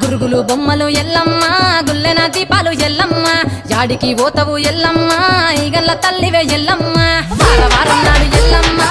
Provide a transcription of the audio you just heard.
గురుగులు బొమ్మలు ఎల్లమ్మ గుల్లెన దీపాలు ఎల్లమ్మ యాడికి పోతవు ఎల్లమ్మ ఈగల్ల తల్లివే ఎల్లమ్మ వారం నాడు ఎల్లమ్మ